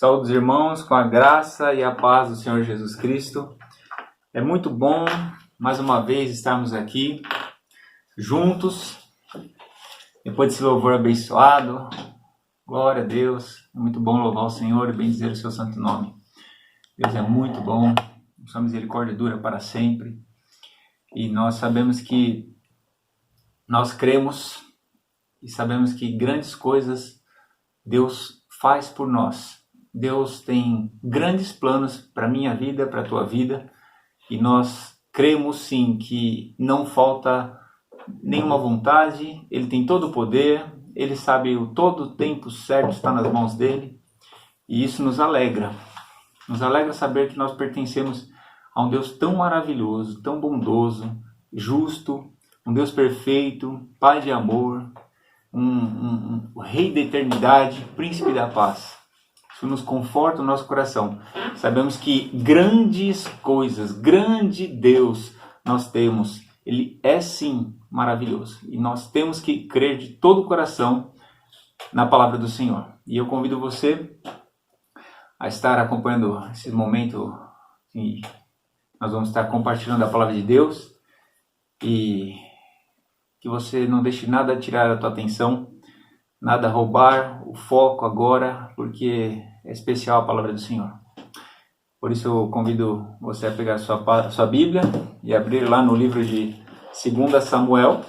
Saúde os irmãos, com a graça e a paz do Senhor Jesus Cristo. É muito bom, mais uma vez, estarmos aqui, juntos, depois desse louvor abençoado. Glória a Deus, é muito bom louvar o Senhor e bendizer o seu santo nome. Deus é muito bom, sua misericórdia dura para sempre. E nós sabemos que nós cremos e sabemos que grandes coisas Deus faz por nós. Deus tem grandes planos para a minha vida, para a tua vida, e nós cremos sim que não falta nenhuma vontade, Ele tem todo o poder, Ele sabe todo o tempo certo está nas mãos dEle, e isso nos alegra saber que nós pertencemos a um Deus tão maravilhoso, tão bondoso, justo, um Deus perfeito, Pai de amor, o Rei da eternidade, Príncipe da paz. Isso nos conforta o nosso coração. Sabemos que grandes coisas, grande Deus nós temos. Ele é sim maravilhoso. E nós temos que crer de todo o coração na palavra do Senhor. E eu convido você a estar acompanhando esse momento que nós vamos estar compartilhando a palavra de Deus. E que você não deixe nada tirar a tua atenção, nada roubar o foco agora, porque é especial a palavra do Senhor. Por isso eu convido você a pegar sua Bíblia e abrir lá no livro de 2 Samuel.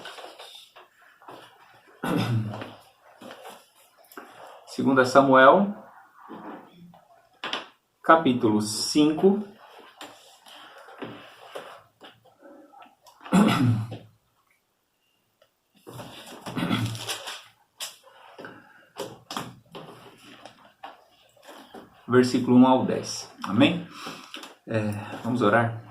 2 Samuel, capítulo 5. Versículo 1 ao 10. Amém? Vamos orar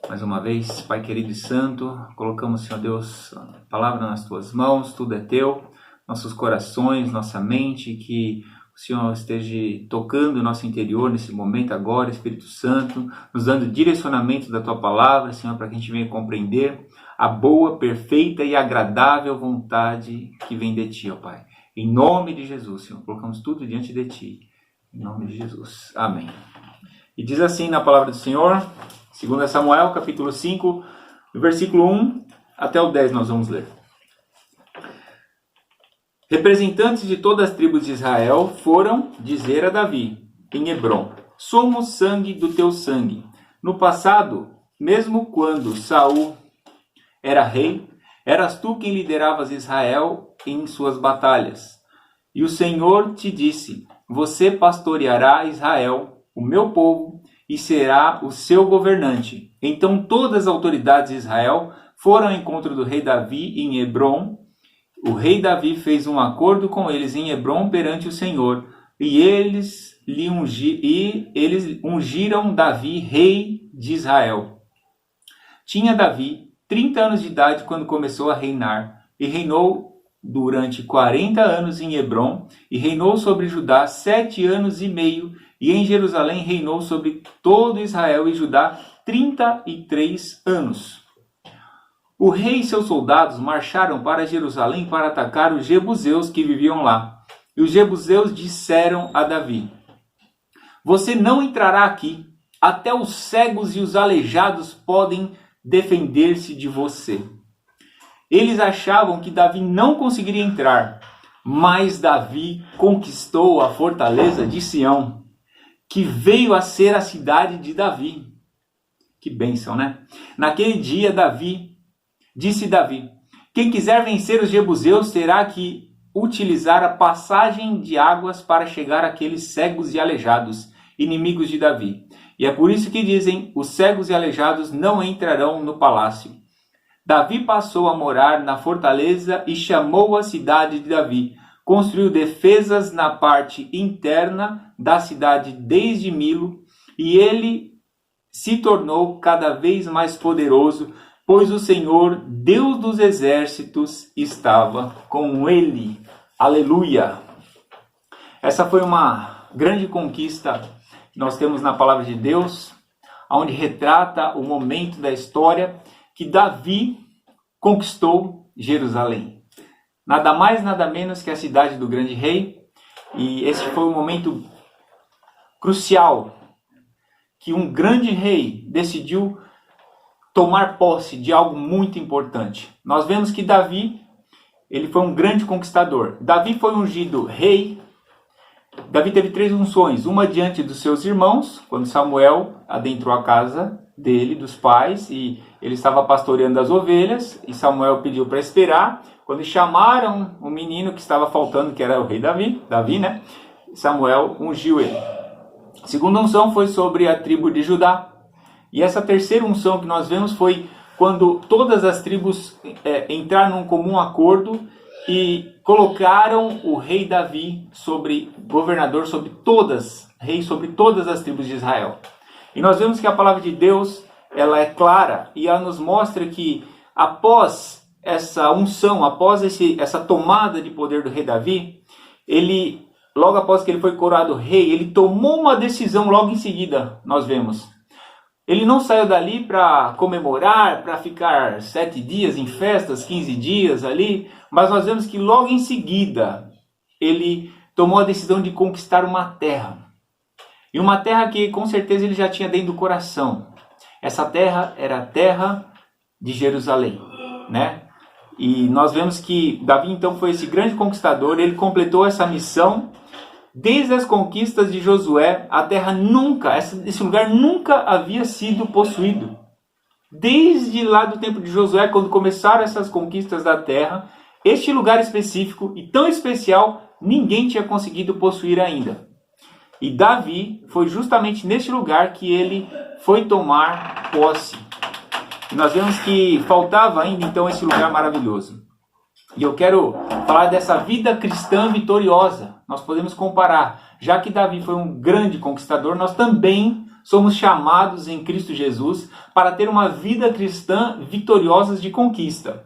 mais uma vez. Pai querido e santo, colocamos, Senhor Deus, a palavra nas tuas mãos, tudo é teu, nossos corações, nossa mente, que o Senhor esteja tocando o nosso interior nesse momento agora, Espírito Santo, nos dando direcionamento da tua palavra, Senhor, para que a gente venha compreender a boa, perfeita e agradável vontade que vem de ti, ó Pai. Em nome de Jesus, Senhor, colocamos tudo diante de ti. Em nome de Jesus. Amém. E diz assim na palavra do Senhor, 2 Samuel, capítulo 5, do versículo 1 até o 10 nós vamos ler. Representantes de todas as tribos de Israel foram dizer a Davi, em Hebrom: somos sangue do teu sangue. No passado, mesmo quando Saul era rei, eras tu quem lideravas Israel em suas batalhas. E o Senhor te disse: você pastoreará Israel, o meu povo, e será o seu governante. Então todas as autoridades de Israel foram ao encontro do rei Davi em Hebrom. O rei Davi fez um acordo com eles em Hebrom perante o Senhor, e eles ungiram Davi rei de Israel. Tinha Davi 30 anos de idade quando começou a reinar, e reinou durante 40 anos em Hebrom, e reinou sobre Judá 7 anos e meio, e em Jerusalém reinou sobre todo Israel e Judá 33 anos. O rei e seus soldados marcharam para Jerusalém para atacar os jebuseus que viviam lá. E os jebuseus disseram a Davi: você não entrará aqui, até os cegos e os aleijados podem defender-se de você. Eles achavam que Davi não conseguiria entrar, mas Davi conquistou a fortaleza de Sião, que veio a ser a cidade de Davi. Que bênção, né? Naquele dia disse Davi: quem quiser vencer os jebuseus terá que utilizar a passagem de águas para chegar àqueles cegos e aleijados, inimigos de Davi. E é por isso que dizem: os cegos e aleijados não entrarão no palácio. Davi passou a morar na fortaleza e chamou a cidade de Davi. Construiu defesas na parte interna da cidade desde Milo, e ele se tornou cada vez mais poderoso, pois o Senhor, Deus dos exércitos, estava com ele. Aleluia! Essa foi uma grande conquista que nós temos na palavra de Deus, onde retrata o momento da história que Davi conquistou Jerusalém. Nada mais, nada menos que a cidade do grande rei. E esse foi um momento crucial que um grande rei decidiu tomar posse de algo muito importante. Nós vemos que Davi, ele foi um grande conquistador. Davi foi ungido rei. Davi teve 3 unções, uma diante dos seus irmãos, quando Samuel adentrou a casa dele, dos pais, e ele estava pastoreando as ovelhas, e Samuel pediu para esperar. Quando chamaram o menino que estava faltando, que era o rei Davi, né? Samuel ungiu ele. A segunda unção foi sobre a tribo de Judá. E essa terceira unção que nós vemos foi quando todas as tribos entraram num comum acordo e colocaram o rei Davi governador sobre todas as tribos de Israel. E nós vemos que a palavra de Deus, ela é clara e ela nos mostra que após essa unção, após essa tomada de poder do rei Davi, logo após que ele foi coroado rei, ele tomou uma decisão logo em seguida, nós vemos. Ele não saiu dali para comemorar, para ficar 7 dias em festas, 15 dias ali, mas nós vemos que logo em seguida ele tomou a decisão de conquistar uma terra. E uma terra que com certeza ele já tinha dentro do coração. Essa terra era a terra de Jerusalém, né? E nós vemos que Davi então foi esse grande conquistador, ele completou essa missão. Desde as conquistas de Josué, a terra esse lugar nunca havia sido possuído. Desde lá do tempo de Josué, quando começaram essas conquistas da terra, este lugar específico e tão especial, ninguém tinha conseguido possuir ainda. E Davi foi justamente neste lugar que ele foi tomar posse. E nós vemos que faltava ainda então esse lugar maravilhoso. E eu quero falar dessa vida cristã vitoriosa. Nós podemos comparar. Já que Davi foi um grande conquistador, nós também somos chamados em Cristo Jesus para ter uma vida cristã vitoriosa de conquista,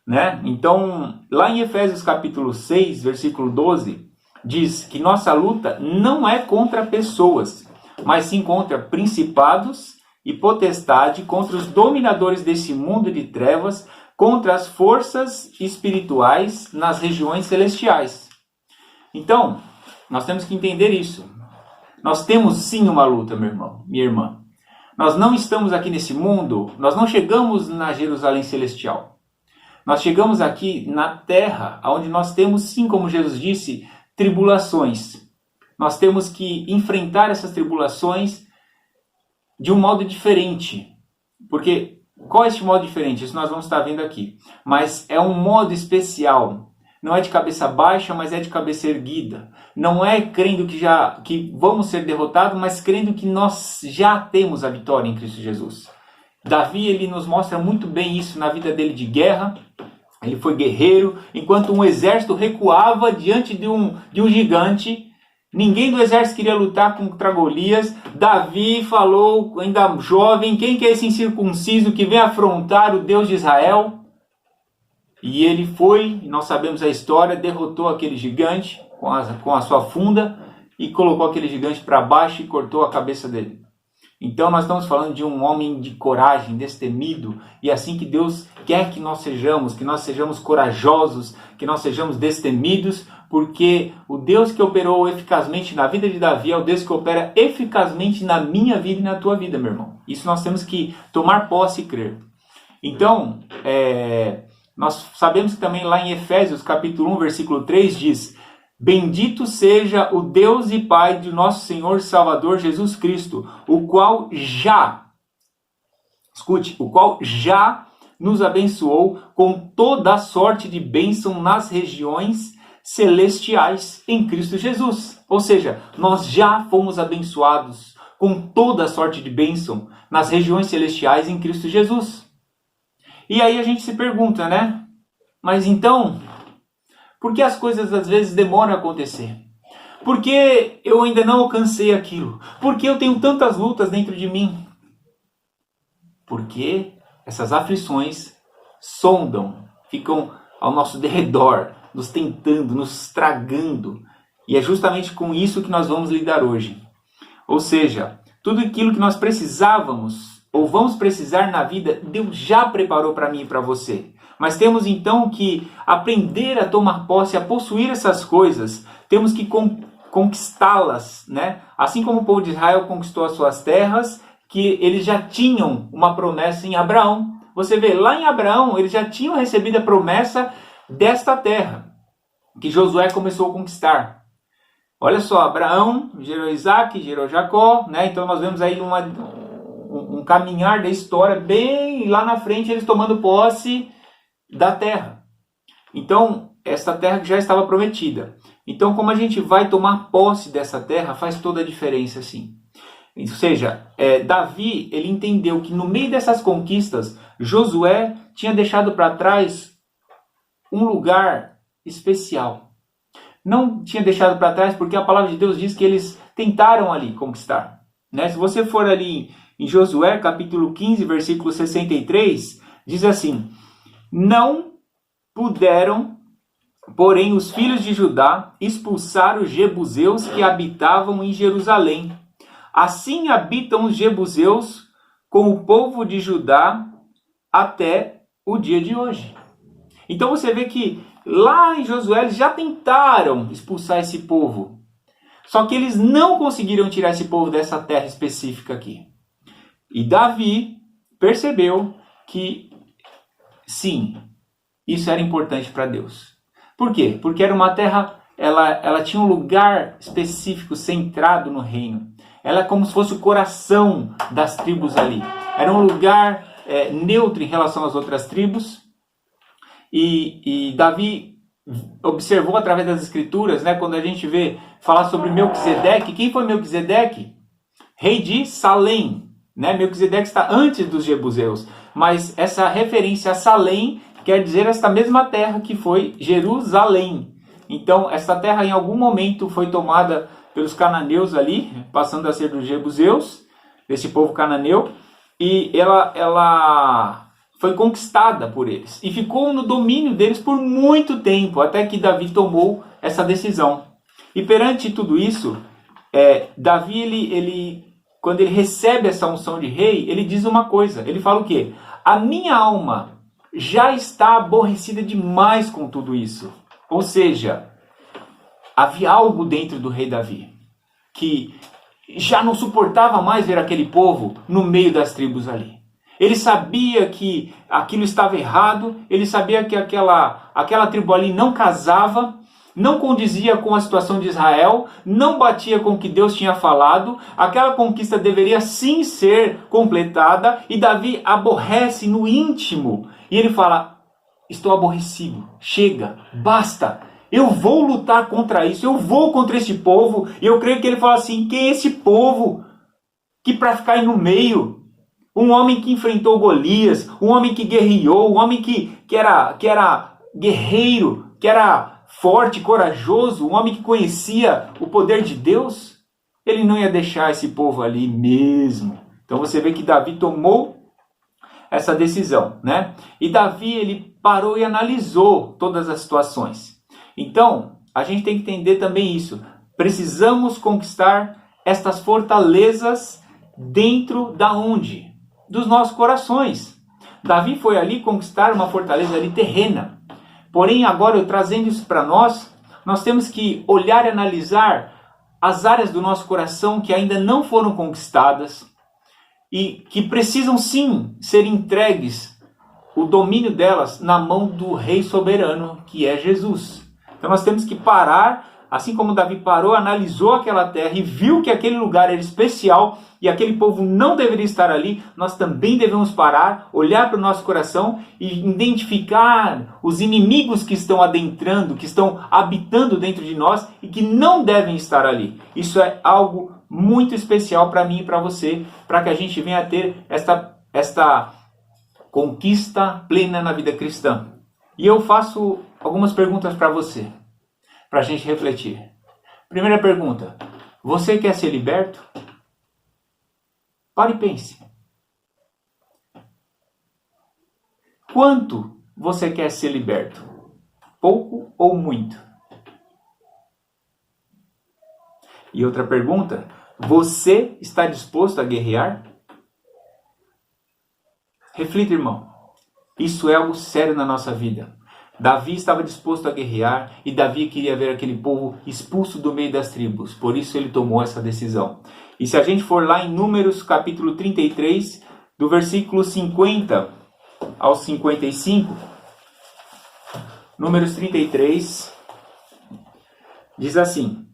né? Então, lá em Efésios capítulo 6, versículo 12, diz que nossa luta não é contra pessoas, mas sim contra principados e potestade, contra os dominadores desse mundo de trevas, contra as forças espirituais nas regiões celestiais. Então, nós temos que entender isso. Nós temos sim uma luta, meu irmão, minha irmã. Nós não estamos aqui nesse mundo, nós não chegamos na Jerusalém celestial. Nós chegamos aqui na terra, onde nós temos sim, como Jesus disse, tribulações. Nós temos que enfrentar essas tribulações de um modo diferente. Porque qual é este modo diferente? Isso nós vamos estar vendo aqui. Mas é um modo especial. Não é de cabeça baixa, mas é de cabeça erguida. Não é crendo que vamos ser derrotados, mas crendo que nós já temos a vitória em Cristo Jesus. Davi, ele nos mostra muito bem isso na vida dele de guerra. Ele foi guerreiro. Enquanto um exército recuava diante de um gigante, ninguém do exército queria lutar contra Golias. Davi falou, ainda jovem, quem que é esse incircunciso que vem afrontar o Deus de Israel? E ele foi, nós sabemos a história, derrotou aquele gigante com a sua funda e colocou aquele gigante para baixo e cortou a cabeça dele. Então nós estamos falando de um homem de coragem, destemido, e assim que Deus quer que nós sejamos corajosos, que nós sejamos destemidos, porque o Deus que operou eficazmente na vida de Davi é o Deus que opera eficazmente na minha vida e na tua vida, meu irmão. Isso nós temos que tomar posse e crer. Então, nós sabemos que também lá em Efésios capítulo 1, versículo 3 diz: bendito seja o Deus e Pai de nosso Senhor e Salvador Jesus Cristo, o qual já nos abençoou com toda a sorte de bênção nas regiões celestiais em Cristo Jesus. Ou seja, nós já fomos abençoados com toda a sorte de bênção nas regiões celestiais em Cristo Jesus. E aí a gente se pergunta, né? Mas então, por que as coisas às vezes demoram a acontecer? Por que eu ainda não alcancei aquilo? Por que eu tenho tantas lutas dentro de mim? Porque essas aflições sondam, ficam ao nosso derredor, nos tentando, nos estragando. E é justamente com isso que nós vamos lidar hoje. Ou seja, tudo aquilo que nós precisávamos ou vamos precisar na vida, Deus já preparou para mim e para você. Mas temos então que aprender a tomar posse, a possuir essas coisas. Temos que conquistá-las, né? Assim como o povo de Israel conquistou as suas terras, que eles já tinham uma promessa em Abraão. Você vê, lá em Abraão, eles já tinham recebido a promessa desta terra, que Josué começou a conquistar. Olha só, Abraão gerou Isaac, gerou Jacó, né? Então nós vemos aí um caminhar da história, bem lá na frente, eles tomando posse da terra. Então, essa terra já estava prometida. Então, como a gente vai tomar posse dessa terra, faz toda a diferença, sim. Ou seja, Davi, ele entendeu que no meio dessas conquistas, Josué tinha deixado para trás um lugar especial. Não tinha deixado para trás porque a palavra de Deus diz que eles tentaram ali conquistar, né? Se você for ali em Josué, capítulo 15, versículo 63, diz assim: não puderam, porém, os filhos de Judá expulsar os jebuseus que habitavam em Jerusalém. Assim habitam os jebuseus com o povo de Judá até o dia de hoje. Então você vê que lá em Josué eles já tentaram expulsar esse povo. Só que eles não conseguiram tirar esse povo dessa terra específica aqui. E Davi percebeu que sim, isso era importante para Deus. Por quê? Porque era uma terra, ela tinha um lugar específico centrado no reino. Ela é como se fosse o coração das tribos ali. Era um lugar neutro em relação às outras tribos. E Davi observou através das escrituras, né, quando a gente vê falar sobre Melquisedeque. Quem foi Melquisedeque? Rei de Salém. Né? Melquisedeque está antes dos jebuseus. Mas essa referência a Salém quer dizer esta mesma terra que foi Jerusalém. Então, essa terra em algum momento foi tomada pelos cananeus ali, passando a ser dos jebuseus, desse povo cananeu, e ela foi conquistada por eles. E ficou no domínio deles por muito tempo, até que Davi tomou essa decisão. E perante tudo isso, Davi, ele, quando ele recebe essa unção de rei, ele diz uma coisa, ele fala o quê? A minha alma já está aborrecida demais com tudo isso. Ou seja, havia algo dentro do rei Davi, que já não suportava mais ver aquele povo no meio das tribos ali. Ele sabia que aquilo estava errado, ele sabia que aquela tribo ali não casava, não condizia com a situação de Israel, não batia com o que Deus tinha falado, aquela conquista deveria sim ser completada, e Davi aborrece no íntimo, e ele fala, estou aborrecido, chega, basta, eu vou lutar contra isso, eu vou contra esse povo. E eu creio que ele fala assim, quem é esse povo que para ficar aí no meio, um homem que enfrentou Golias, um homem que guerreou, um homem que era guerreiro, que era forte, corajoso, um homem que conhecia o poder de Deus, ele não ia deixar esse povo ali mesmo. Então você vê que Davi tomou essa decisão, né? E Davi, ele parou e analisou todas as situações. Então, a gente tem que entender também isso. Precisamos conquistar estas fortalezas dentro da onde? Dos nossos corações. Davi foi ali conquistar uma fortaleza ali terrena. Porém, agora eu trazendo isso para nós temos que olhar e analisar as áreas do nosso coração que ainda não foram conquistadas e que precisam sim ser entregues, o domínio delas na mão do Rei soberano, que é Jesus. Então nós temos que parar, assim como Davi parou, analisou aquela terra e viu que aquele lugar era especial e aquele povo não deveria estar ali, nós também devemos parar, olhar para o nosso coração e identificar os inimigos que estão adentrando, que estão habitando dentro de nós e que não devem estar ali. Isso é algo muito especial para mim e para você, para que a gente venha a ter esta conquista plena na vida cristã. E eu faço algumas perguntas para você, para a gente refletir. Primeira pergunta, você quer ser liberto? Pare e pense. Quanto você quer ser liberto? Pouco ou muito? E outra pergunta, você está disposto a guerrear? Reflita, irmão. Isso é algo sério na nossa vida. Davi estava disposto a guerrear e Davi queria ver aquele povo expulso do meio das tribos. Por isso ele tomou essa decisão. E se a gente for lá em Números capítulo 33, do versículo 50 ao 55, Números 33, diz assim: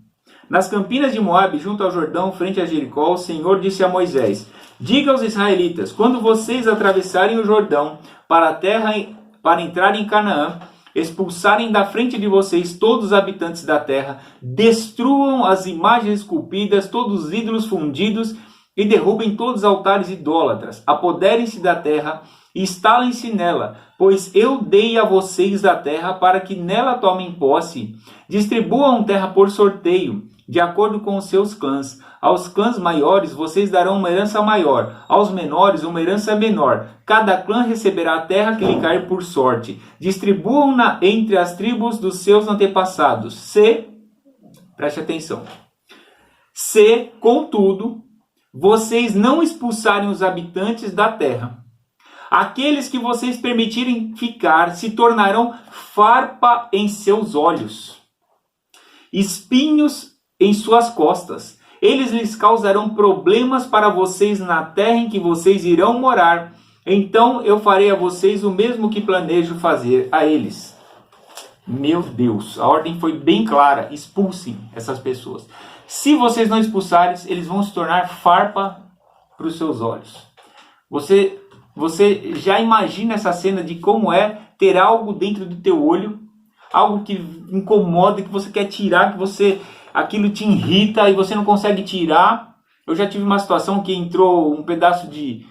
Nas campinas de Moabe, junto ao Jordão, frente a Jericó, o Senhor disse a Moisés: Diga aos israelitas, quando vocês atravessarem o Jordão para a terra, para entrar em Canaã, expulsarem da frente de vocês todos os habitantes da terra, destruam as imagens esculpidas, todos os ídolos fundidos e derrubem todos os altares idólatras. Apoderem-se da terra e instalem-se nela, pois eu dei a vocês a terra para que nela tomem posse. Distribuam terra por sorteio, de acordo com os seus clãs. Aos clãs maiores vocês darão uma herança maior, aos menores uma herança menor. Cada clã receberá a terra que lhe cair por sorte. Distribuam-na entre as tribos dos seus antepassados. Preste atenção. Se, contudo, vocês não expulsarem os habitantes da terra, aqueles que vocês permitirem ficar se tornarão farpa em seus olhos, espinhos em suas costas. Eles lhes causarão problemas para vocês na terra em que vocês irão morar. Então eu farei a vocês o mesmo que planejo fazer a eles. Meu Deus, a ordem foi bem clara: expulsem essas pessoas. Se vocês não expulsarem, eles vão se tornar farpa para os seus olhos. Você já imagina essa cena de como é ter algo dentro do teu olho, algo que incomoda, que você quer tirar, aquilo te irrita e você não consegue tirar. Eu já tive uma situação que entrou um pedaço de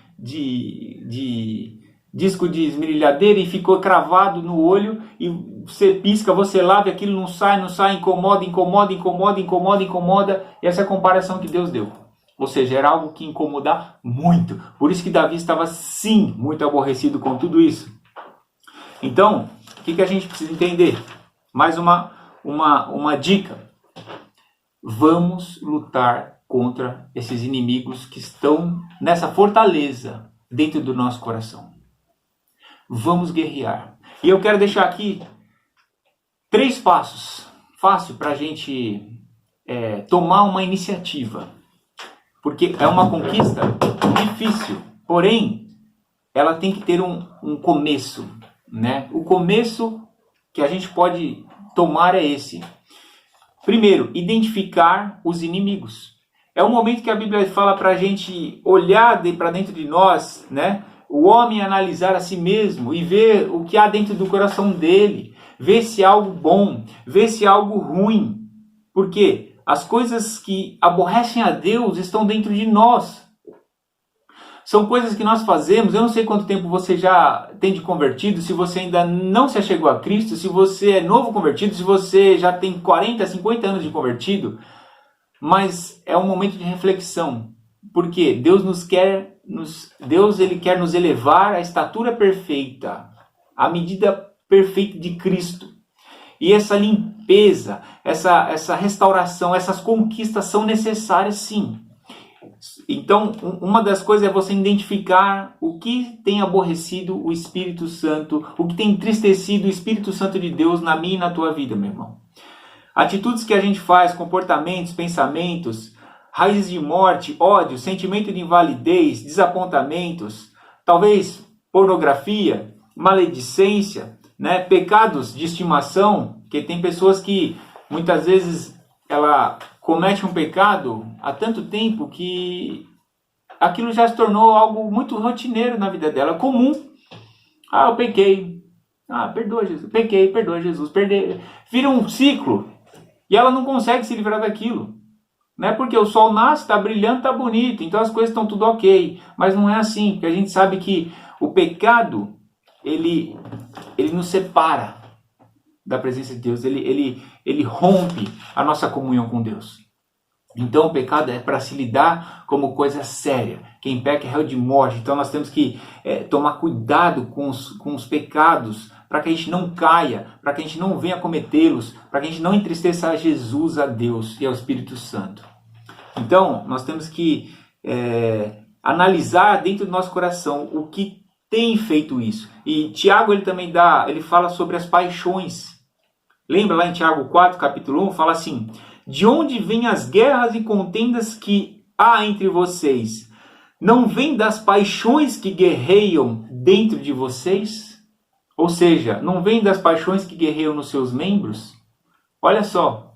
disco de esmerilhadeira e ficou cravado no olho, e você pisca, você lava e aquilo não sai, incomoda, e essa é a comparação que Deus deu. Ou seja, era algo que incomodava muito. Por isso que Davi estava, sim, muito aborrecido com tudo isso. Então, o que a gente precisa entender? Mais uma dica. Vamos lutar contra esses inimigos que estão nessa fortaleza dentro do nosso coração. Vamos guerrear. E eu quero deixar aqui 3 passos fácil para a gente tomar uma iniciativa. Porque é uma conquista difícil, porém, ela tem que ter um começo, né? O começo que a gente pode tomar é esse. Primeiro, identificar os inimigos. É um momento que a Bíblia fala para a gente olhar para dentro de nós, né? O homem analisar a si mesmo e ver o que há dentro do coração dele. Ver se há algo bom, ver se há algo ruim. Por quê? As coisas que aborrecem a Deus estão dentro de nós. São coisas que nós fazemos. Eu não sei quanto tempo você já tem de convertido, se você ainda não se achegou a Cristo, se você é novo convertido, se você já tem 40, 50 anos de convertido. Mas é um momento de reflexão. Porque Deus quer nos elevar à estatura perfeita, à medida perfeita de Cristo. E essa limpeza, essa restauração, essas conquistas são necessárias, sim. Então, uma das coisas é você identificar o que tem aborrecido o Espírito Santo, o que tem entristecido o Espírito Santo de Deus na minha e na tua vida, meu irmão. Atitudes que a gente faz, comportamentos, pensamentos, raízes de morte, ódio, sentimento de invalidez, desapontamentos, talvez pornografia, maledicência, né? Pecados de estimação, que tem pessoas que muitas vezes ela comete um pecado há tanto tempo que aquilo já se tornou algo muito rotineiro na vida dela, comum. Eu pequei. Perdoa Jesus. Pequei, perdoa Jesus. Vira um ciclo e ela não consegue se livrar daquilo. Né? Porque o sol nasce, está brilhando, está bonito, então as coisas estão tudo ok. Mas não é assim, porque a gente sabe que o pecado ele nos separa da presença de Deus, ele rompe a nossa comunhão com Deus. Então o pecado é para se lidar como coisa séria. Quem peca é réu de morte. Então nós temos que tomar cuidado com os pecados, para que a gente não caia, para que a gente não venha cometê-los, para que a gente não entristeça a Jesus, a Deus e ao Espírito Santo. Então nós temos que analisar dentro do nosso coração o que tem feito isso. E Tiago ele fala sobre as paixões. Lembra lá em Tiago 4, capítulo 1, fala assim: de onde vêm as guerras e contendas que há entre vocês? Não vem das paixões que guerreiam dentro de vocês? Ou seja, não vem das paixões que guerreiam nos seus membros? Olha só,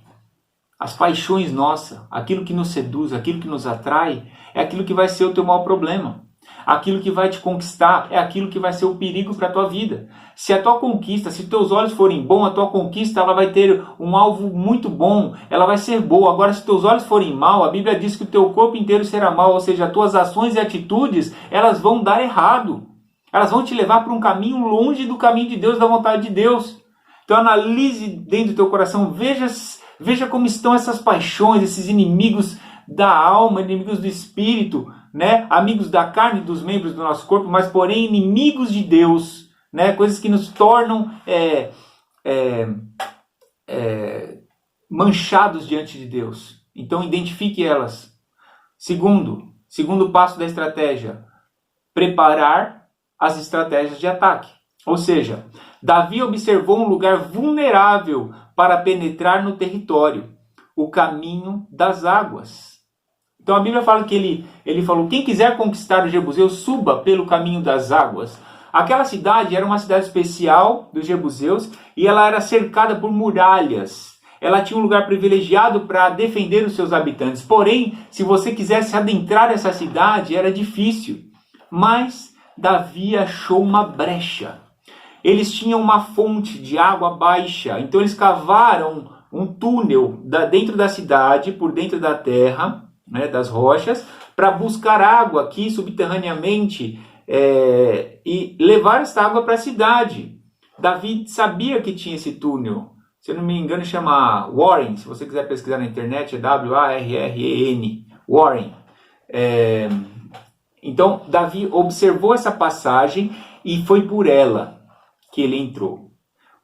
as paixões nossas, aquilo que nos seduz, aquilo que nos atrai, é aquilo que vai ser o teu maior problema. Aquilo que vai te conquistar é aquilo que vai ser o perigo para a tua vida. Se a tua conquista, se teus olhos forem bons, a tua conquista ela vai ter um alvo muito bom, ela vai ser boa. Agora, se teus olhos forem mal, a Bíblia diz que o teu corpo inteiro será mal, ou seja, as tuas ações e atitudes, elas vão dar errado. Elas vão te levar para um caminho longe do caminho de Deus, da vontade de Deus. Então analise dentro do teu coração, veja como estão essas paixões, esses inimigos da alma, inimigos do espírito, né? Amigos da carne e dos membros do nosso corpo, mas porém inimigos de Deus, né? Coisas que nos tornam manchados diante de Deus. Então identifique elas. Segundo passo da estratégia, preparar as estratégias de ataque. Ou seja, Davi observou um lugar vulnerável para penetrar no território, o caminho das águas. Então a Bíblia fala que ele falou: quem quiser conquistar os jebuseus, suba pelo caminho das águas. Aquela cidade era uma cidade especial dos jebuseus e ela era cercada por muralhas. Ela tinha um lugar privilegiado para defender os seus habitantes. Porém, se você quisesse adentrar essa cidade, era difícil. Mas Davi achou uma brecha. Eles tinham uma fonte de água baixa, então eles cavaram um túnel dentro da cidade, por dentro da terra, né, das rochas, para buscar água aqui subterraneamente e levar essa água para a cidade. Davi sabia que tinha esse túnel. Se eu não me engano, chama Warren. Se você quiser pesquisar na internet, é Warren. Warren. Então, Davi observou essa passagem e foi por ela que ele entrou.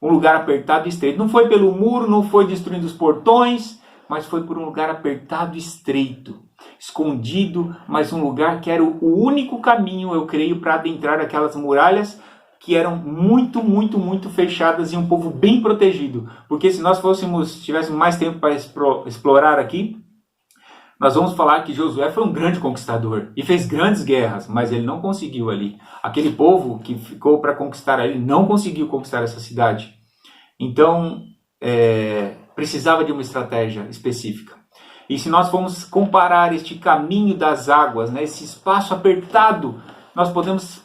Um lugar apertado e estreito. Não foi pelo muro, não foi destruindo os portões, mas foi por um lugar apertado e estreito. Escondido, mas um lugar que era o único caminho, eu creio, para adentrar aquelas muralhas que eram muito, muito, muito fechadas e um povo bem protegido. Porque se nós tivéssemos mais tempo para explorar aqui, nós vamos falar que Josué foi um grande conquistador e fez grandes guerras, mas ele não conseguiu ali. Aquele povo que ficou para conquistar ele não conseguiu conquistar essa cidade. Então, precisava de uma estratégia específica. E se nós formos comparar este caminho das águas, né, esse espaço apertado, nós podemos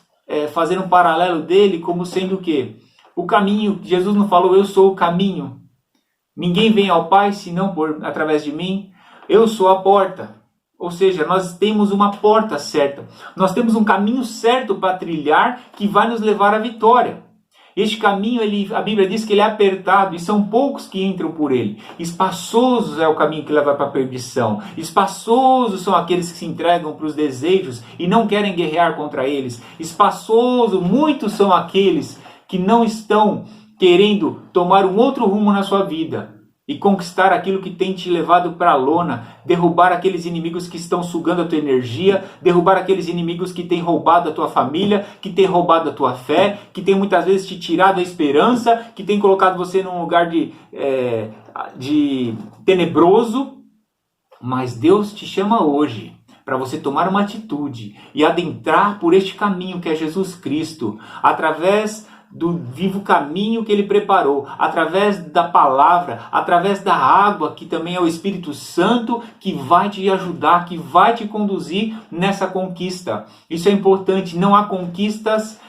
fazer um paralelo dele como sendo o quê? O caminho, Jesus não falou: eu sou o caminho. Ninguém vem ao Pai senão através de mim. Eu sou a porta. Ou seja, nós temos uma porta certa. Nós temos um caminho certo para trilhar que vai nos levar à vitória. Este caminho, a Bíblia diz que ele é apertado e são poucos que entram por ele. Espaçoso é o caminho que leva para a perdição. Espaçosos são aqueles que se entregam para os desejos e não querem guerrear contra eles. Espaçoso, muitos são aqueles que não estão querendo tomar um outro rumo na sua vida e conquistar aquilo que tem te levado para a lona, derrubar aqueles inimigos que estão sugando a tua energia, derrubar aqueles inimigos que têm roubado a tua família, que têm roubado a tua fé, que têm muitas vezes te tirado a esperança, que têm colocado você num lugar de tenebroso. Mas Deus te chama hoje para você tomar uma atitude e adentrar por este caminho que é Jesus Cristo, através do vivo caminho que ele preparou, através da palavra, através da água, que também é o Espírito Santo, que vai te ajudar, que vai te conduzir nessa conquista. Isso é importante. Não há conquistas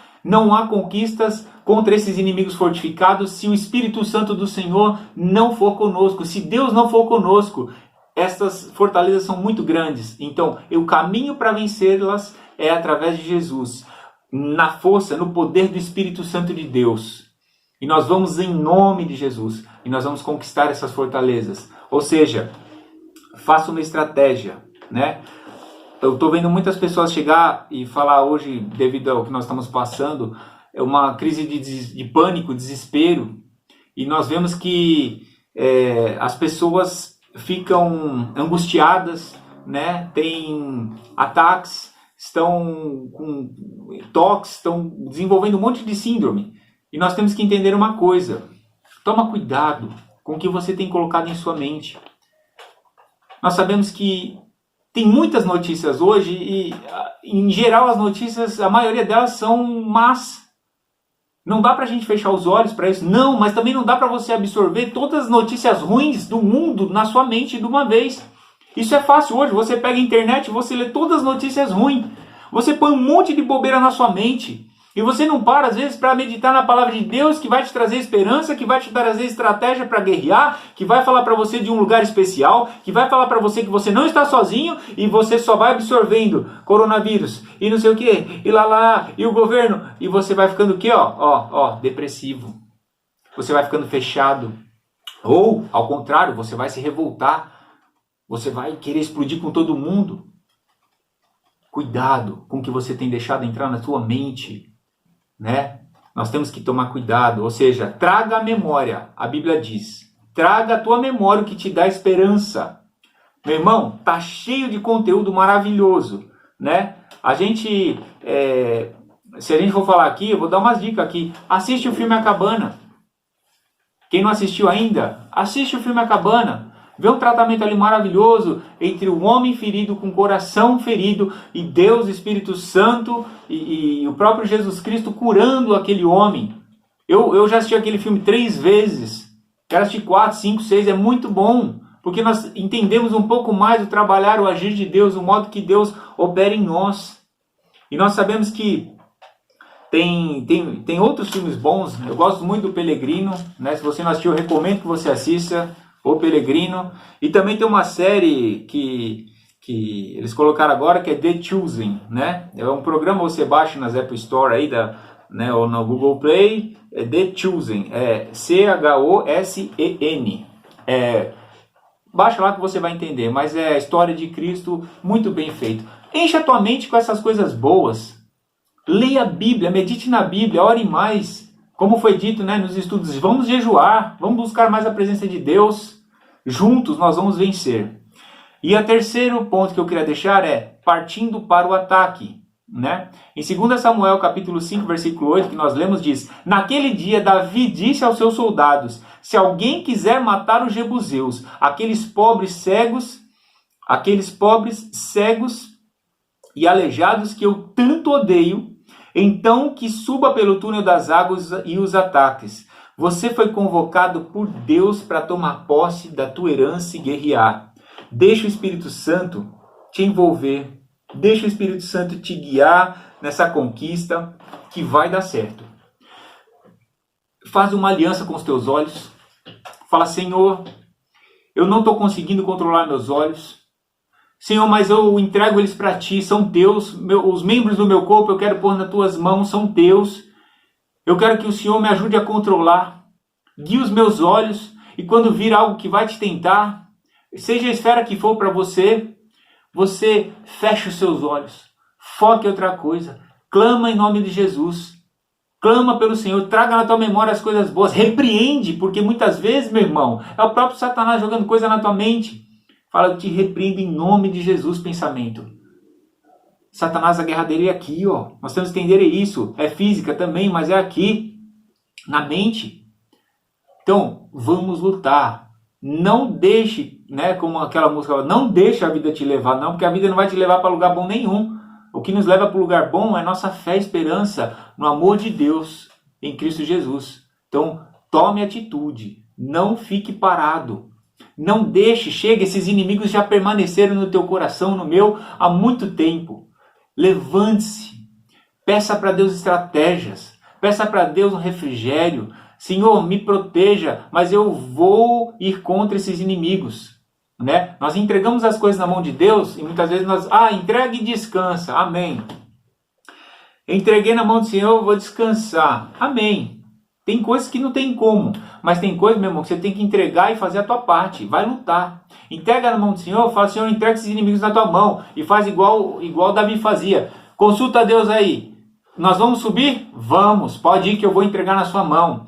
contra esses inimigos fortificados se o Espírito Santo do Senhor não for conosco. Se Deus não for conosco, essas fortalezas são muito grandes. Então, o caminho para vencê-las é através de Jesus, na força, no poder do Espírito Santo de Deus. E nós vamos em nome de Jesus. E nós vamos conquistar essas fortalezas. Ou seja, faça uma estratégia, né? Eu estou vendo muitas pessoas chegar e falar hoje, devido ao que nós estamos passando, é uma crise de pânico, desespero. E nós vemos que as pessoas ficam angustiadas, né? Tem ataques estão com toques, estão desenvolvendo um monte de síndrome. E nós temos que entender uma coisa. Toma cuidado com o que você tem colocado em sua mente. Nós sabemos que tem muitas notícias hoje e, em geral, as notícias, a maioria delas são más. Não dá para a gente fechar os olhos para isso. Não, mas também não dá para você absorver todas as notícias ruins do mundo na sua mente de uma vez. Isso é fácil hoje. Você pega a internet e você lê todas as notícias ruins. Você põe um monte de bobeira na sua mente. E você não para, às vezes, para meditar na palavra de Deus, que vai te trazer esperança, que vai te trazer estratégia para guerrear, que vai falar para você de um lugar especial, que vai falar para você que você não está sozinho e você só vai absorvendo coronavírus e não sei o que, e lá, e o governo. E você vai ficando o quê? Depressivo. Você vai ficando fechado. Ou, ao contrário, você vai se revoltar. Você vai querer explodir com todo mundo. Cuidado com o que você tem deixado entrar na sua mente. Né? Nós temos que tomar cuidado, ou seja, traga a memória, a Bíblia diz, traga a tua memória o que te dá esperança. Meu irmão, tá cheio de conteúdo maravilhoso, né? A gente, se a gente for falar aqui, eu vou dar umas dicas aqui. Assiste o filme A Cabana. Quem não assistiu ainda, assiste o filme A Cabana. Vê um tratamento ali maravilhoso entre o homem ferido com o coração ferido e Deus, Espírito Santo e o próprio Jesus Cristo curando aquele homem. Eu já assisti aquele filme 3 vezes. Quero assistir 4, 5, 6. É muito bom. Porque nós entendemos um pouco mais o trabalhar, o agir de Deus, o modo que Deus opera em nós. E nós sabemos que tem outros filmes bons. Eu gosto muito do Pelegrino. Né? Se você não assistiu, eu recomendo que você assista. O Pelegrino. E também tem uma série que eles colocaram agora, que é The Chosen, né? É um programa que você baixa nas Apple Store aí, né, ou no Google Play. É The Chosen, é CHOSEN. Baixa lá que você vai entender, mas é a história de Cristo muito bem feito. Enche a tua mente com essas coisas boas. Leia a Bíblia, medite na Bíblia, ore mais. Como foi dito, né, nos estudos, vamos jejuar, vamos buscar mais a presença de Deus. Juntos nós vamos vencer. E o terceiro ponto que eu queria deixar é partindo para o ataque. Né? Em 2 Samuel capítulo 5, versículo 8, que nós lemos, diz: naquele dia Davi disse aos seus soldados: se alguém quiser matar os jebuseus, aqueles pobres cegos e aleijados que eu tanto odeio, então que suba pelo túnel das águas e os ataques. Você foi convocado por Deus para tomar posse da tua herança e guerrear. Deixa o Espírito Santo te envolver. Deixa o Espírito Santo te guiar nessa conquista que vai dar certo. Faz uma aliança com os teus olhos. Fala: Senhor, eu não estou conseguindo controlar meus olhos. Senhor, mas eu entrego eles para ti, são teus. Os membros do meu corpo eu quero pôr nas tuas mãos, são teus. Eu quero que o Senhor me ajude a controlar. Guie os meus olhos. E quando vir algo que vai te tentar, seja a esfera que for para você, você fecha os seus olhos. Foque em outra coisa. Clama em nome de Jesus. Clama pelo Senhor. Traga na tua memória as coisas boas. Repreende, porque muitas vezes, meu irmão, é o próprio Satanás jogando coisa na tua mente. Fala: eu te repreendo em nome de Jesus, pensamento. Satanás, a guerra dele é aqui, ó. Nós temos que entender isso. É física também, mas é aqui, na mente. Então, vamos lutar. Não deixe, né, como aquela música, não deixe a vida te levar, não, porque a vida não vai te levar para lugar bom nenhum. O que nos leva para o lugar bom é nossa fé e esperança no amor de Deus em Cristo Jesus. Então, tome atitude. Não fique parado. Não deixe, chega, esses inimigos já permaneceram no teu coração, no meu, há muito tempo. Levante-se, peça para Deus estratégias, peça para Deus um refrigério. Senhor, me proteja, mas eu vou ir contra esses inimigos. Né? Nós entregamos as coisas na mão de Deus e muitas vezes nós, entregue e descansa, amém. Entreguei na mão do Senhor, eu vou descansar, amém. Tem coisas que não tem como, mas tem coisas, meu irmão, que você tem que entregar e fazer a tua parte, vai lutar. Entrega na mão do Senhor, fala: Senhor, entrega esses inimigos na tua mão, e faz igual Davi fazia. Consulta a Deus aí. Nós vamos subir? Vamos, pode ir que eu vou entregar na sua mão.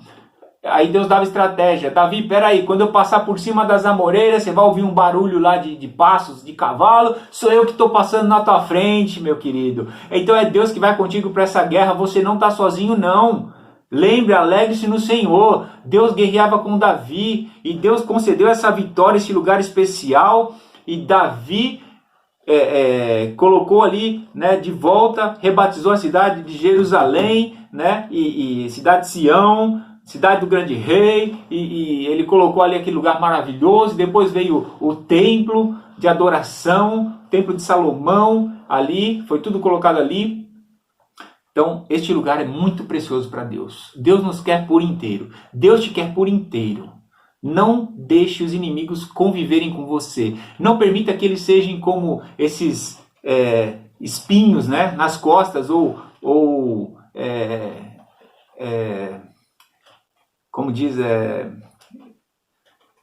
Aí Deus dava estratégia. Davi, peraí, quando eu passar por cima das amoreiras, você vai ouvir um barulho lá de passos de cavalo, sou eu que estou passando na tua frente, meu querido. Então é Deus que vai contigo para essa guerra, você não está sozinho não. Lembre, alegre-se no Senhor. Deus guerreava com Davi e Deus concedeu essa vitória, esse lugar especial. E Davi colocou ali, né, de volta, rebatizou a cidade de Jerusalém, né, e cidade de Sião, cidade do grande rei, e ele colocou ali aquele lugar maravilhoso. Depois veio o templo de adoração, o templo de Salomão, ali, foi tudo colocado ali. Então, este lugar é muito precioso para Deus. Deus nos quer por inteiro. Deus te quer por inteiro. Não deixe os inimigos conviverem com você. Não permita que eles sejam como esses espinhos, né, nas costas, como diz,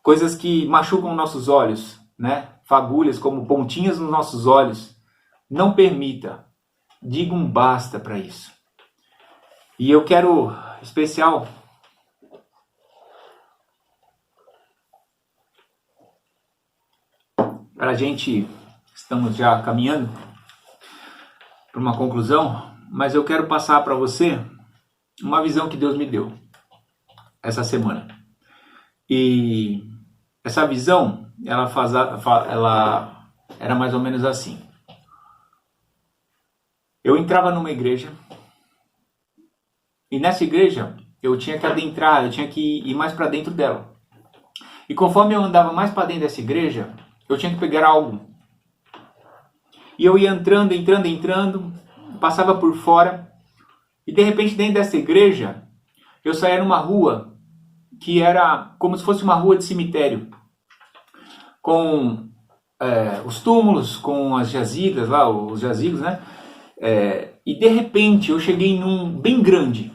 coisas que machucam nossos olhos, né? Fagulhas como pontinhas nos nossos olhos. Não permita. Diga um basta para isso. E eu quero, especial, para a gente, estamos já caminhando para uma conclusão, mas eu quero passar para você uma visão que Deus me deu essa semana. E essa visão, ela era mais ou menos assim. Eu entrava numa igreja, e nessa igreja eu tinha que adentrar, eu tinha que ir mais para dentro dela. E conforme eu andava mais para dentro dessa igreja, eu tinha que pegar algo. E eu ia entrando, passava por fora, e de repente dentro dessa igreja, eu saía numa rua, que era como se fosse uma rua de cemitério, com os túmulos, com as jazigos lá, os jazigos, né? E de repente eu cheguei num bem grande,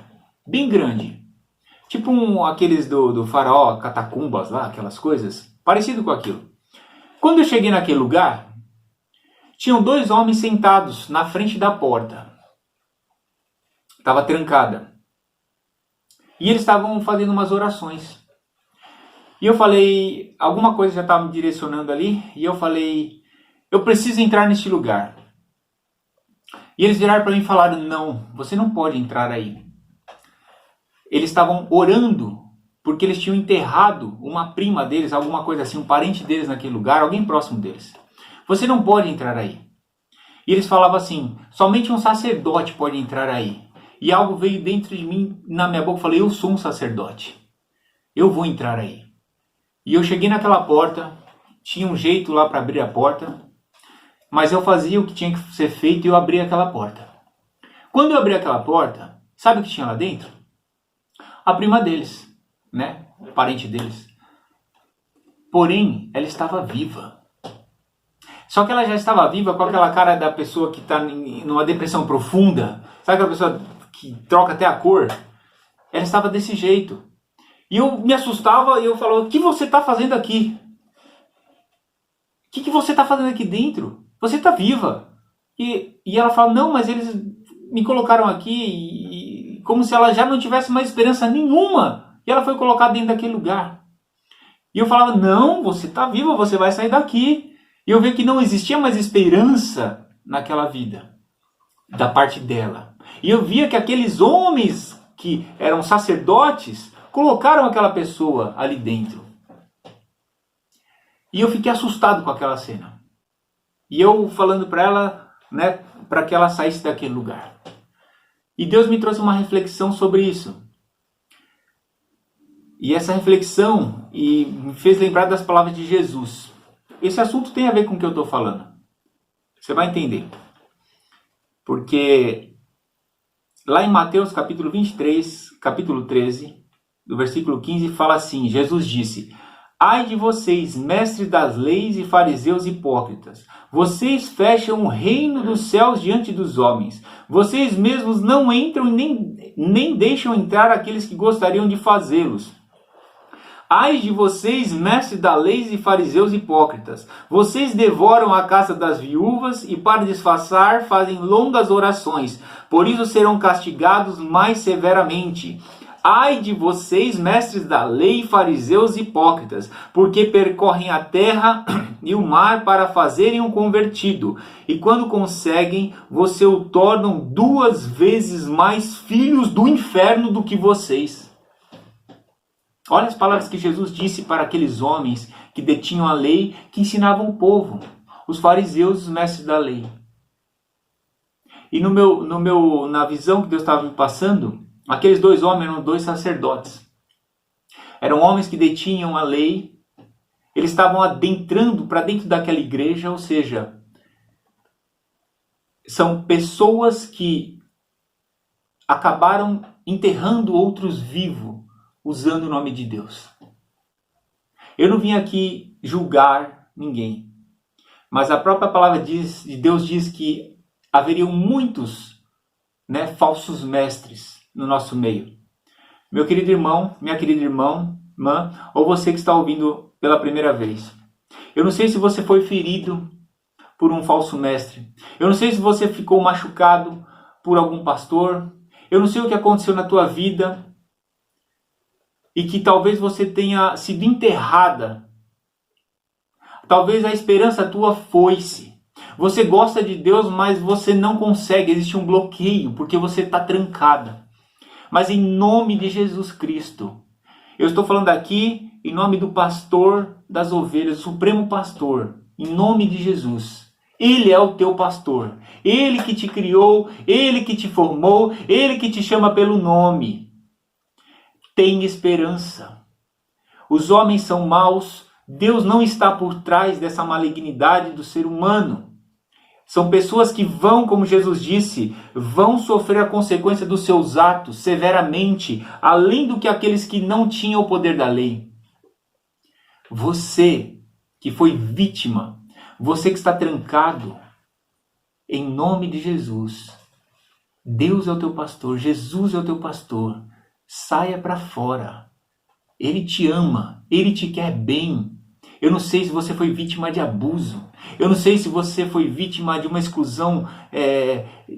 tipo aqueles do faraó, catacumbas lá, aquelas coisas, parecido com aquilo. Quando eu cheguei naquele lugar, tinham 2 homens sentados na frente da porta, estava trancada, e eles estavam fazendo umas orações. E eu falei, alguma coisa já estava me direcionando ali, e eu falei, eu preciso entrar neste lugar. E eles viraram para mim e falaram, não, você não pode entrar aí. Eles estavam orando, porque eles tinham enterrado uma prima deles, alguma coisa assim, um parente deles naquele lugar, alguém próximo deles. Você não pode entrar aí. E eles falavam assim, somente um sacerdote pode entrar aí. E algo veio dentro de mim, na minha boca, eu falei, eu sou um sacerdote. Eu vou entrar aí. E eu cheguei naquela porta, tinha um jeito lá para abrir a porta, mas eu fazia o que tinha que ser feito e eu abri aquela porta. Quando eu abri aquela porta, sabe o que tinha lá dentro? A prima deles, né? O parente deles. Porém, ela estava viva. Só que ela já estava viva com aquela cara da pessoa que está numa depressão profunda. Sabe aquela pessoa que troca até a cor? Ela estava desse jeito. E eu me assustava e eu falava, o que você está fazendo aqui? O que você está fazendo aqui dentro? Você está viva. E ela fala, não, mas eles me colocaram aqui como se ela já não tivesse mais esperança nenhuma. E ela foi colocada dentro daquele lugar. E eu falava, não, você está viva, você vai sair daqui. E eu vi que não existia mais esperança naquela vida, da parte dela. E eu via que aqueles homens que eram sacerdotes colocaram aquela pessoa ali dentro. E eu fiquei assustado com aquela cena. E eu falando para ela, né, para que ela saísse daquele lugar. E Deus me trouxe uma reflexão sobre isso. E essa reflexão me fez lembrar das palavras de Jesus. Esse assunto tem a ver com o que eu estou falando. Você vai entender. Porque lá em Mateus capítulo 23, capítulo 13, do versículo 15, fala assim, Jesus disse, ai de vocês, mestres das leis e fariseus hipócritas, vocês fecham o reino dos céus diante dos homens. Vocês mesmos não entram e nem deixam entrar aqueles que gostariam de fazê-los. Ai de vocês, mestres da lei e fariseus hipócritas, vocês devoram a casa das viúvas e para disfarçar fazem longas orações, por isso serão castigados mais severamente. Ai de vocês, mestres da lei, fariseus hipócritas, porque percorrem a terra e o mar para fazerem um convertido, e quando conseguem, você o tornam 2 vezes mais filhos do inferno do que vocês. Olha as palavras que Jesus disse para aqueles homens que detinham a lei, que ensinavam o povo, os fariseus e os mestres da lei. E na visão que Deus estava me passando, aqueles 2 homens eram 2 sacerdotes. Eram homens que detinham a lei, eles estavam adentrando para dentro daquela igreja, ou seja, são pessoas que acabaram enterrando outros vivos, usando o nome de Deus. Eu não vim aqui julgar ninguém, mas a própria palavra de Deus diz que haveriam muitos, falsos mestres no nosso meio. Meu querido irmão, minha querida irmã, ou você que está ouvindo pela primeira vez. Eu não sei se você foi ferido por um falso mestre. Eu não sei se você ficou machucado por algum pastor. Eu não sei o que aconteceu na tua vida e que talvez você tenha sido enterrada. Talvez a esperança tua foi-se. Você gosta de Deus, mas você não consegue. Existe um bloqueio porque você está trancada. Mas em nome de Jesus Cristo, eu estou falando aqui em nome do pastor das ovelhas, o supremo pastor, em nome de Jesus. Ele é o teu pastor. Ele que te criou, ele que te formou, ele que te chama pelo nome. Tem esperança. Os homens são maus. Deus não está por trás dessa malignidade do ser humano. São pessoas que vão, como Jesus disse, vão sofrer a consequência dos seus atos severamente, além do que aqueles que não tinham o poder da lei. Você que foi vítima, você que está trancado, em nome de Jesus, Deus é o teu pastor, Jesus é o teu pastor, saia para fora. Ele te ama, ele te quer bem. Eu não sei se você foi vítima de abuso. Eu não sei se você foi vítima de uma exclusão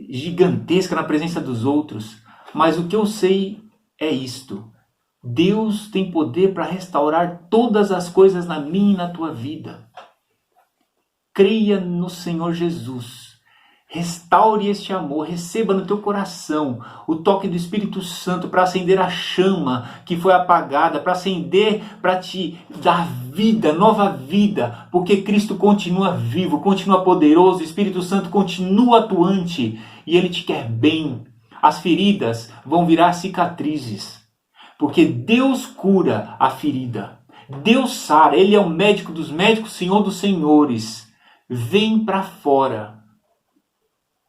gigantesca na presença dos outros. Mas o que eu sei é isto. Deus tem poder para restaurar todas as coisas na minha e na tua vida. Creia no Senhor Jesus. Restaure este amor, receba no teu coração o toque do Espírito Santo para acender a chama que foi apagada, para acender, para te dar vida, nova vida, porque Cristo continua vivo, continua poderoso, o Espírito Santo continua atuante e Ele te quer bem. As feridas vão virar cicatrizes, porque Deus cura a ferida, Deus sara, Ele é o médico dos médicos, Senhor dos senhores. Vem para fora.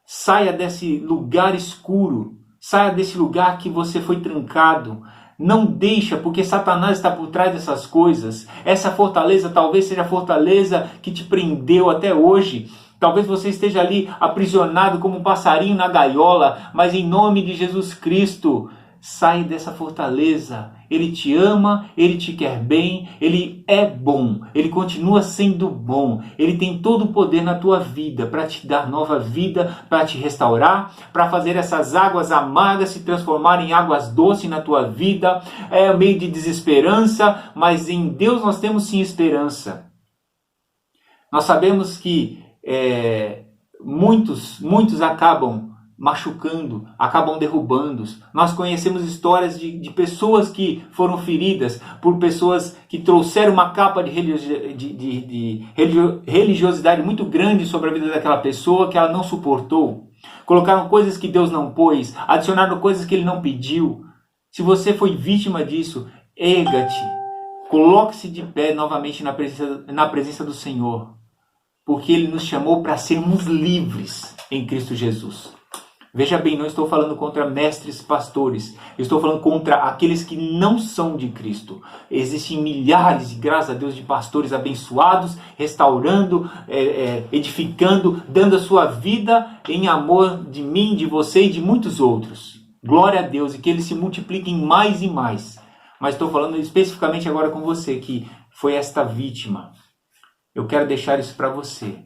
Saia desse lugar escuro. Saia desse lugar que você foi trancado. Não deixa, porque Satanás está por trás dessas coisas. Essa fortaleza talvez seja a fortaleza que te prendeu até hoje. Talvez você esteja ali aprisionado como um passarinho na gaiola. Mas em nome de Jesus Cristo, sai dessa fortaleza. Ele te ama, Ele te quer bem, Ele é bom, Ele continua sendo bom. Ele tem todo o poder na tua vida para te dar nova vida, para te restaurar, para fazer essas águas amargas se transformarem em águas doces na tua vida. É um meio de desesperança, mas em Deus nós temos sim esperança. Nós sabemos que muitos acabam machucando, acabam derrubando. Nós conhecemos histórias de pessoas que foram feridas por pessoas que trouxeram uma capa de religiosidade muito grande sobre a vida daquela pessoa que ela não suportou. Colocaram coisas que Deus não pôs, adicionaram coisas que Ele não pediu. Se você foi vítima disso, erga-te, coloque-se de pé novamente na presença do Senhor, porque Ele nos chamou para sermos livres em Cristo Jesus. Veja bem, não estou falando contra mestres pastores. Eu estou falando contra aqueles que não são de Cristo. Existem milhares, graças a Deus, de pastores abençoados, restaurando, edificando, dando a sua vida em amor de mim, de você e de muitos outros. Glória a Deus e que eles se multipliquem mais e mais. Mas estou falando especificamente agora com você que foi esta vítima. Eu quero deixar isso para você.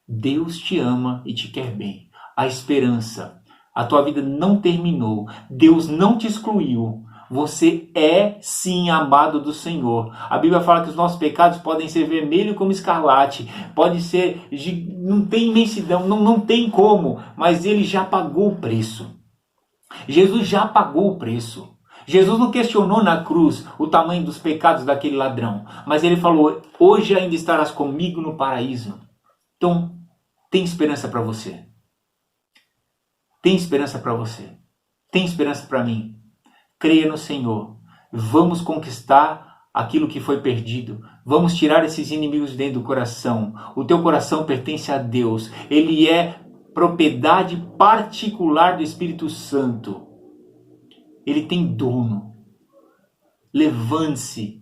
Deus te ama e te quer bem. A esperança. A tua vida não terminou. Deus não te excluiu. Você é sim amado do Senhor. A Bíblia fala que os nossos pecados podem ser vermelhos como escarlate, pode ser, não tem imensidão, não tem como, mas Ele já pagou o preço. Jesus já pagou o preço. Jesus não questionou na cruz o tamanho dos pecados daquele ladrão, mas Ele falou: hoje ainda estarás comigo no paraíso. Então, tem esperança para você. Tem esperança para você. Tem esperança para mim. Creia no Senhor. Vamos conquistar aquilo que foi perdido. Vamos tirar esses inimigos de dentro do coração. O teu coração pertence a Deus. Ele é propriedade particular do Espírito Santo. Ele tem dono. Levante-se,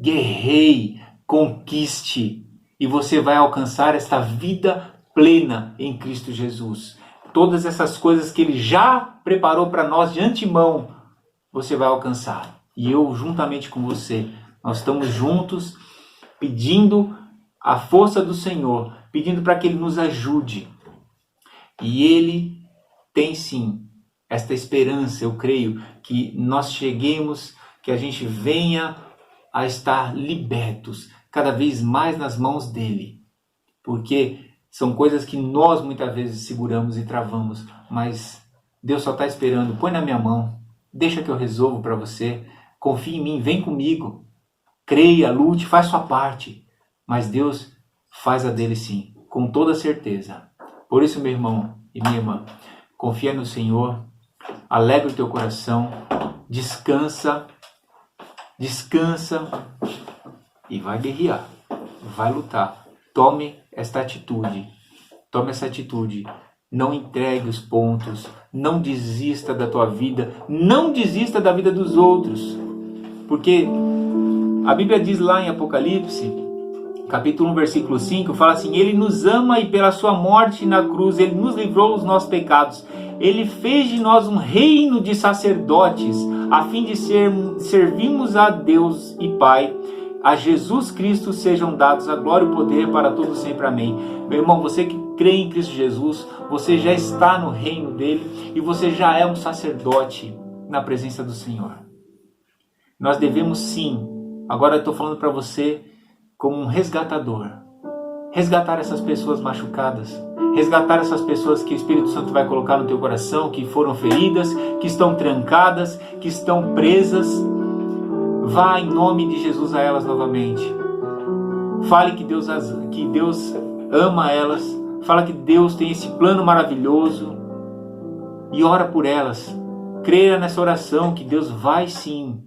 guerreie, conquiste, e você vai alcançar esta vida plena em Cristo Jesus. Todas essas coisas que Ele já preparou para nós de antemão, você vai alcançar. E eu, juntamente com você, nós estamos juntos pedindo a força do Senhor, pedindo para que Ele nos ajude. E Ele tem sim esta esperança, eu creio, que nós cheguemos, que a gente venha a estar libertos cada vez mais nas mãos dEle. Porque são coisas que nós muitas vezes seguramos e travamos, mas Deus só está esperando. Põe na minha mão, deixa que eu resolvo para você, confie em mim, vem comigo, creia, lute, faz sua parte, mas Deus faz a dele sim, com toda certeza. Por isso, meu irmão e minha irmã, confia no Senhor, alegra o teu coração, descansa e vai guerrear, vai lutar. Tome essa atitude. Não entregue os pontos. Não desista da tua vida. Não desista da vida dos outros. Porque a Bíblia diz lá em Apocalipse, capítulo 1, versículo 5, fala assim: Ele nos ama e pela sua morte na cruz, Ele nos livrou dos nossos pecados. Ele fez de nós um reino de sacerdotes, a fim de servirmos a Deus e Pai. A Jesus Cristo sejam dados a glória e o poder para todos sempre. Amém. Meu irmão, você que crê em Cristo Jesus, você já está no reino dele e você já é um sacerdote na presença do Senhor. Nós devemos sim, agora eu estou falando para você como um resgatador, resgatar essas pessoas machucadas, resgatar essas pessoas que o Espírito Santo vai colocar no teu coração, que foram feridas, que estão trancadas, que estão presas. Vá em nome de Jesus a elas novamente. Fale que Deus ama elas. Fala que Deus tem esse plano maravilhoso. E ora por elas. Creia nessa oração que Deus vai sim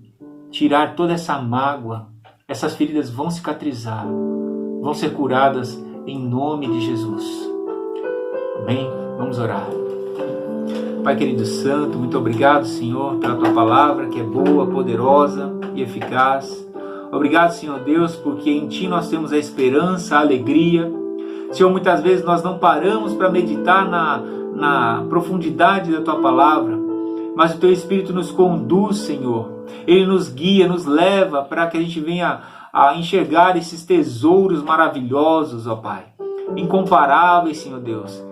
tirar toda essa mágoa. Essas feridas vão cicatrizar. Vão ser curadas em nome de Jesus. Amém? Vamos orar. Pai querido santo, muito obrigado, Senhor, pela tua palavra que é boa, poderosa e eficaz. Obrigado, Senhor Deus, porque em Ti nós temos a esperança, a alegria. Senhor, muitas vezes nós não paramos para meditar na profundidade da Tua palavra, mas o Teu Espírito nos conduz, Senhor. Ele nos guia, nos leva para que a gente venha a enxergar esses tesouros maravilhosos, ó Pai, incomparáveis, Senhor Deus,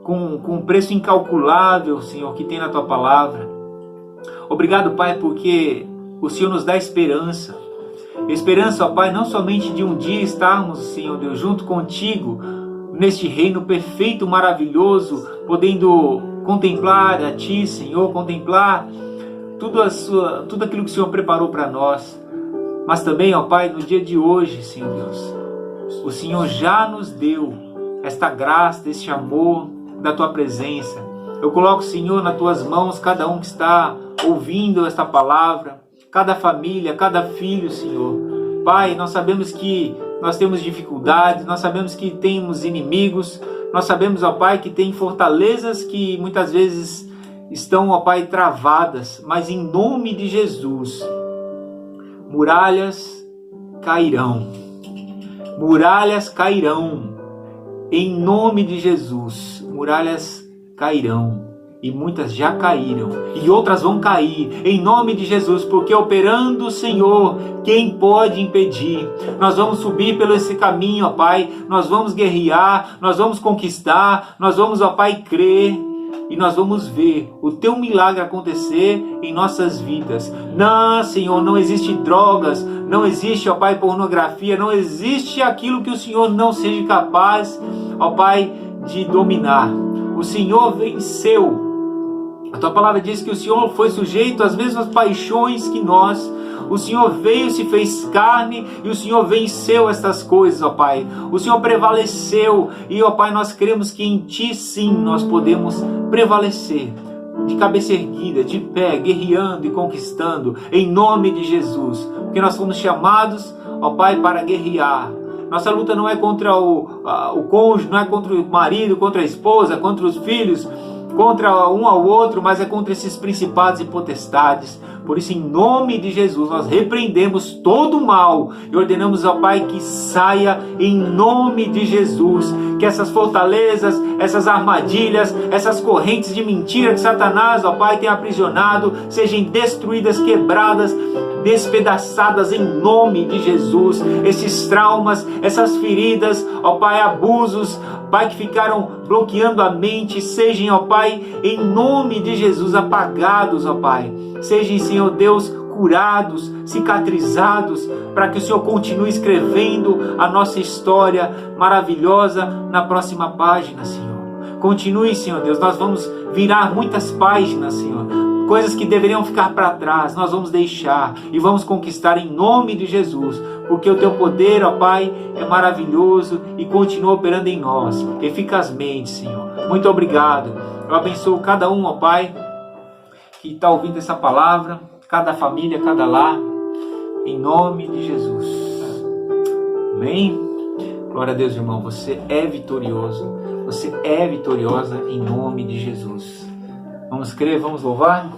com um preço incalculável, Senhor, que tem na Tua palavra. Obrigado, Pai, porque o Senhor nos dá esperança. Esperança, ó Pai, não somente de um dia estarmos, Senhor Deus, junto contigo, neste reino perfeito, maravilhoso, podendo contemplar a Ti, Senhor, contemplar tudo aquilo que o Senhor preparou para nós. Mas também, ó Pai, no dia de hoje, Senhor Deus, o Senhor já nos deu esta graça, este amor da Tua presença. Eu coloco, Senhor, nas Tuas mãos cada um que está ouvindo esta palavra, cada família, cada filho, Senhor. Pai, nós sabemos que nós temos dificuldades, nós sabemos que temos inimigos, nós sabemos, ó Pai, que tem fortalezas que muitas vezes estão, ó Pai, travadas, mas em nome de Jesus, muralhas cairão, em nome de Jesus, muralhas cairão. E muitas já caíram, e outras vão cair, em nome de Jesus, porque operando o Senhor, quem pode impedir? Nós vamos subir pelo esse caminho, ó Pai, nós vamos guerrear, nós vamos conquistar, nós vamos, ó Pai, crer, e nós vamos ver o teu milagre acontecer em nossas vidas. Não, Senhor, não existe drogas, não existe, ó Pai, pornografia, não existe aquilo que o Senhor não seja capaz, ó Pai, de dominar. O Senhor venceu. A tua palavra diz que o Senhor foi sujeito às mesmas paixões que nós. O Senhor veio, se fez carne e o Senhor venceu estas coisas, ó Pai. O Senhor prevaleceu e, ó Pai, nós cremos que em Ti sim nós podemos prevalecer. De cabeça erguida, de pé, guerreando e conquistando, em nome de Jesus. Porque nós fomos chamados, ó Pai, para guerrear. Nossa luta não é contra o cônjuge, não é contra o marido, contra a esposa, contra os filhos, contra um ao outro, mas é contra esses principados e potestades. Por isso, em nome de Jesus, nós repreendemos todo o mal e ordenamos ao Pai que saia em nome de Jesus. Que essas fortalezas, essas armadilhas, essas correntes de mentira que Satanás, ó Pai, tem aprisionado, sejam destruídas, quebradas, despedaçadas em nome de Jesus. Esses traumas, essas feridas, ó Pai, abusos, Pai, que ficaram bloqueando a mente, sejam, ó Pai, em nome de Jesus, apagados, ó Pai. Sejam, Senhor Deus, curados, cicatrizados, para que o Senhor continue escrevendo a nossa história maravilhosa na próxima página, Senhor. Continue, Senhor Deus, nós vamos virar muitas páginas, Senhor. Coisas que deveriam ficar para trás, nós vamos deixar e vamos conquistar em nome de Jesus, porque o Teu poder, ó Pai, é maravilhoso e continua operando em nós, eficazmente, Senhor. Muito obrigado. Eu abençoo cada um, ó Pai, que está ouvindo essa palavra, cada família, cada lar, em nome de Jesus. Amém? Glória a Deus, irmão. Você é vitorioso. Você é vitoriosa em nome de Jesus. Vamos crer, vamos louvar?